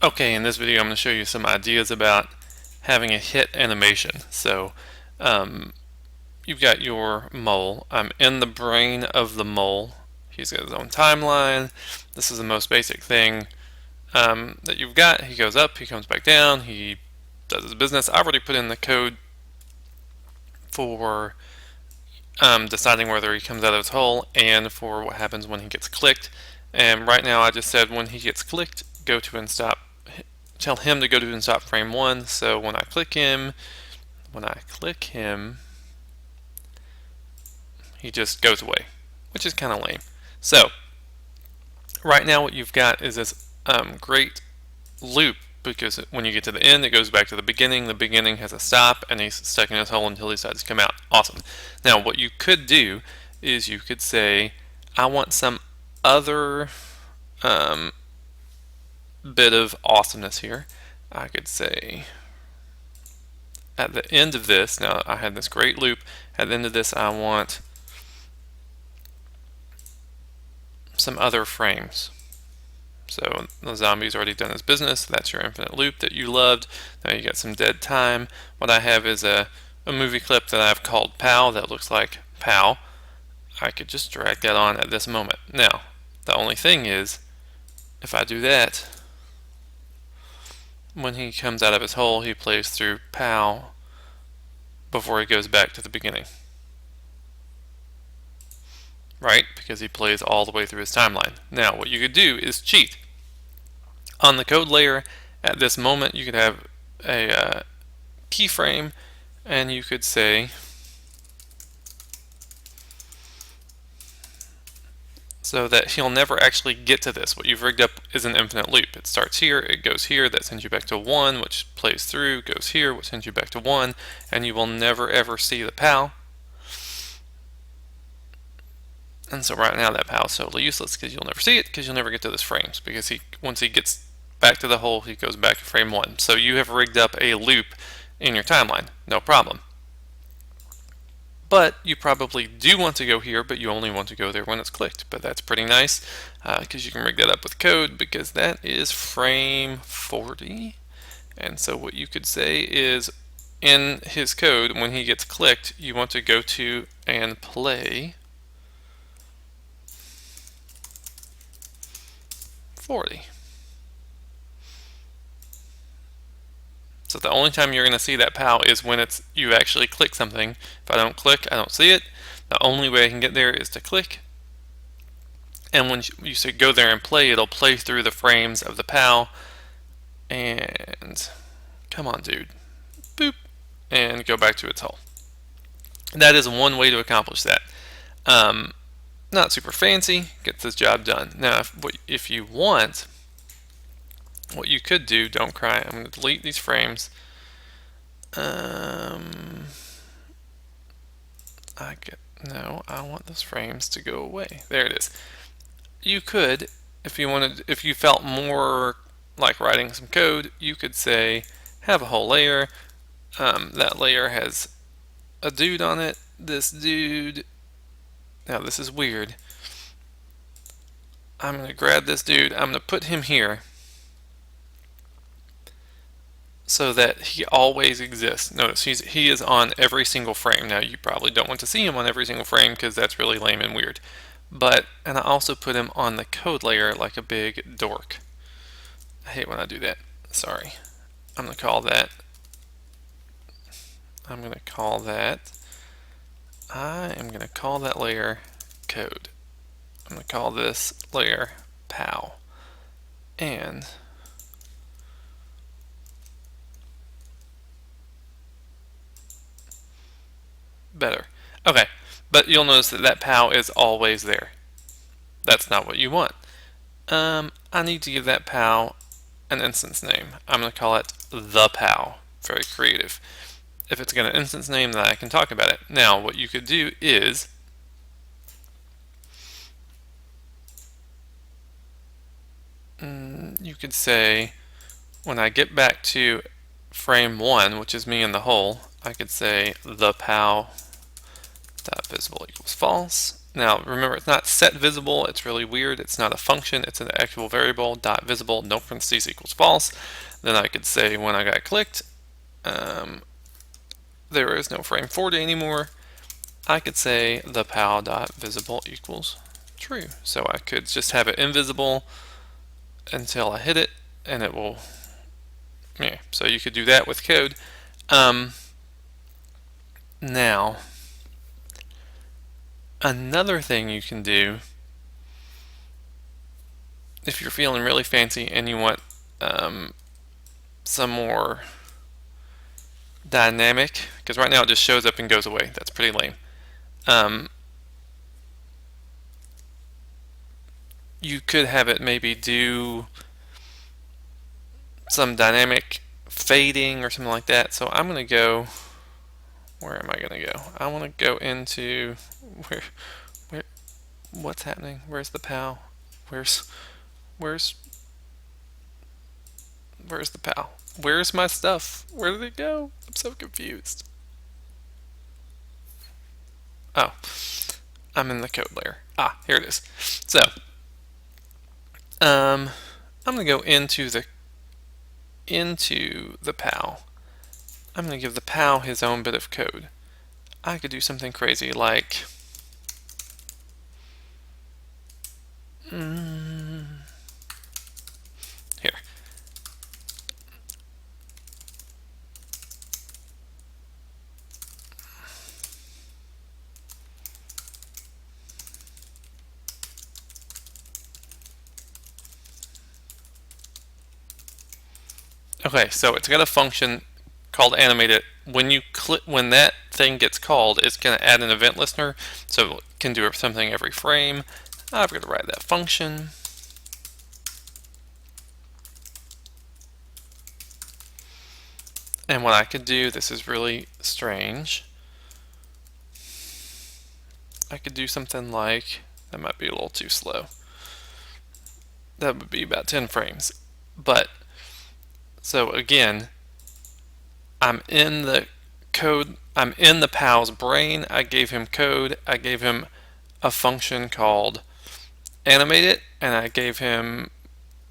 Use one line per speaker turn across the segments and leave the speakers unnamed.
Okay, in this video I'm going to show you some ideas about having a hit animation. So you've got your mole. I'm in the brain of the mole. He's got his own timeline. This is the most basic thing that you've got. He goes up, he comes back down, he does his business. I already put in the code for deciding whether he comes out of his hole and for what happens when he gets clicked. And right now I just said when he gets clicked, go to and stop. Tell him to go to and stop frame 1. So when I click him, he just goes away, which is kind of lame. So right now what you've got is this great loop, because when you get to the end it goes back to the beginning. The beginning has a stop and he's stuck in his hole until he decides to come out. Awesome. Now what you could do is you could say, I want some other bit of awesomeness here. I could say at the end of this, now I had this great loop, at the end of this I want some other frames. So the zombie's already done his business. That's your infinite loop that you loved. Now you got some dead time. What I have is a movie clip that I've called POW that looks like POW. I could just drag that on at this moment. Now, the only thing is, if I do that, when he comes out of his hole, he plays through POW before he goes back to the beginning. Right? Because he plays all the way through his timeline. Now, what you could do is cheat. On the code layer, at this moment, you could have a keyframe, and you could say, so that he'll never actually get to this. What you've rigged up is an infinite loop. It starts here, it goes here, that sends you back to 1, which plays through, goes here, which sends you back to 1, and you will never ever see the POW. And so right now that POW is totally useless because you'll never see it, because you'll never get to those frames, because once he gets back to the hole, he goes back to frame 1. So you have rigged up a loop in your timeline, no problem. But you probably do want to go here, but you only want to go there when it's clicked. But that's pretty nice, because you can rig that up with code, because that is frame 40. And so what you could say is, in his code, when he gets clicked, you want to go to and play 40. So the only time you're going to see that POW is when you actually click something. If I don't click, I don't see it. The only way I can get there is to click. And when you say go there and play, it'll play through the frames of the POW. And come on, dude. Boop. And go back to its hole. That is one way to accomplish that. Not super fancy, gets this job done. Now, if you want, what you could do, don't cry, I'm going to delete these frames. I want those frames to go away. There it is. You could, if you felt more like writing some code, you could say, have a whole layer. That layer has a dude on it. This dude, now this is weird. I'm going to grab this dude, I'm going to put him here, so that he always exists. Notice he is on every single frame. Now you probably don't want to see him on every single frame because that's really lame and weird. And I also put him on the code layer like a big dork. I hate when I do that. Sorry. I'm going to call that I am going to call that layer code. I'm going to call this layer POW. And better. Okay, but you'll notice that POW is always there. That's not what you want. I need to give that POW an instance name. I'm going to call it the POW. Very creative. If it's got an instance name, then I can talk about it. Now, what you could do is you could say, when I get back to frame 1, which is me in the hole, I could say the POW dot visible equals false, Now remember, it's not set visible. It's really weird. It's not a function. It's an actual variable. Dot visible, no parentheses equals false. Then I could say when I got clicked, there is no frame 40 anymore. I could say the POW dot visible equals true. So I could just have it invisible until I hit it, and it will. Yeah. So you could do that with code. Now, another thing you can do if you're feeling really fancy and you want some more dynamic, because right now it just shows up and goes away. That's pretty lame. You could have it maybe do some dynamic fading or something like that. So I'm going to go, where am I going to go? I want to go into, where, what's happening? Where's the POW? Where's the POW? Where's my stuff? Where did it go? I'm so confused. Oh, I'm in the code layer. Ah, here it is. So, I'm going to go into the POW. I'm going to give the POW his own bit of code. I could do something crazy like here. Okay, so it's got a function called animate. When you click, when that thing gets called, it's going to add an event listener, so it can do something every frame. I've got to write that function. And what I could do, this is really strange. I could do something like, that might be a little too slow. That would be about 10 frames. But, so again, I'm in the code, I'm in the POW's brain. I gave him code. I gave him a function called animate, and I gave him,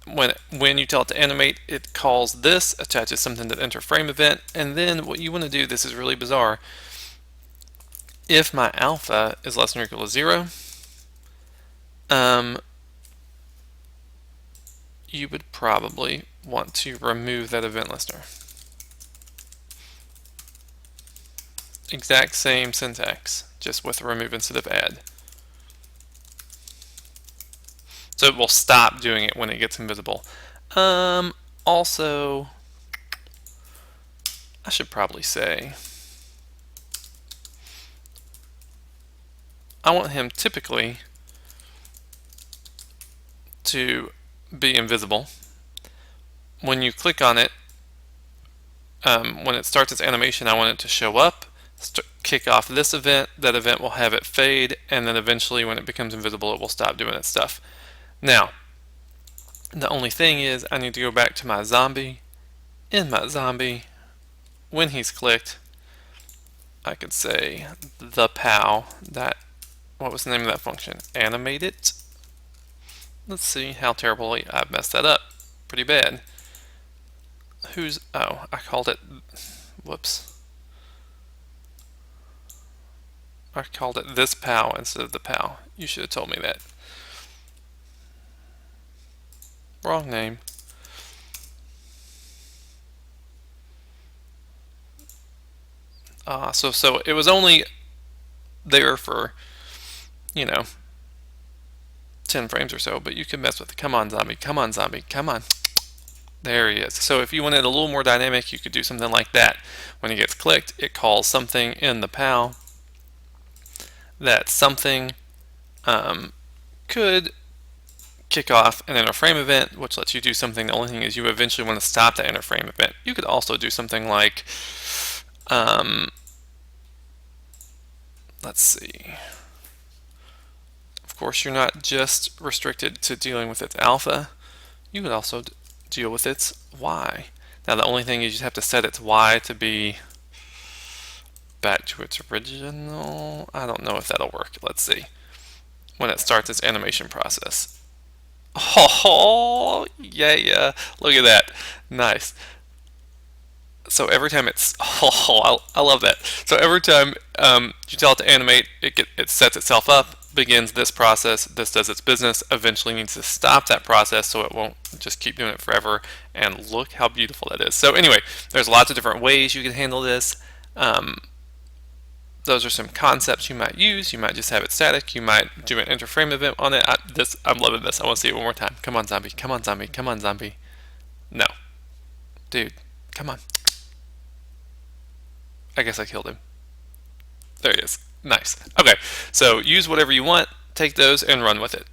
when you tell it to animate, it calls this, attaches something to the enter frame event, and then what you want to do, this is really bizarre, if my alpha is less than or equal to 0, you would probably want to remove that event listener. Exact same syntax, just with remove instead of add. So it will stop doing it when it gets invisible. Also, I should probably say, I want him typically to be invisible. When you click on it, when it starts its animation, I want it to show up, kick off this event, that event will have it fade, and then eventually when it becomes invisible, it will stop doing its stuff. Now, the only thing is I need to go back to my zombie. In my zombie, when he's clicked, I could say the POW, that, what was the name of that function? Animate it. Let's see how terribly I've messed that up. Pretty bad. Oh, I called it, whoops. I called it this POW instead of the POW. You should have told me that. Wrong name. So it was only there for, 10 frames or so, but you can mess with it. Come on, zombie. Come on, zombie. Come on. There he is. So if you wanted a little more dynamic, you could do something like that. When he gets clicked, it calls something in the POW. That something could kick off an inner frame event, which lets you do something. The only thing is you eventually want to stop that inner frame event. You could also do something like, let's see. Of course, you're not just restricted to dealing with its alpha. You could also deal with its y. Now, the only thing is you have to set its y to be back to its original. I don't know if that'll work. Let's see. when it starts its animation process. Oh, yeah. Look at that. Nice. So every time it's, I love that. So every time you tell it to animate, it sets itself up, begins this process, this does its business, eventually needs to stop that process so it won't just keep doing it forever. And look how beautiful that is. So anyway, there's lots of different ways you can handle this. Um, those are some concepts you might use. You might just have it static. You might do an interframe event on it. I'm loving this. I want to see it one more time. Come on, zombie. Come on, zombie. Come on, zombie. No, dude. Come on. I guess I killed him. There he is. Nice. Okay, so use whatever you want, take those and run with it.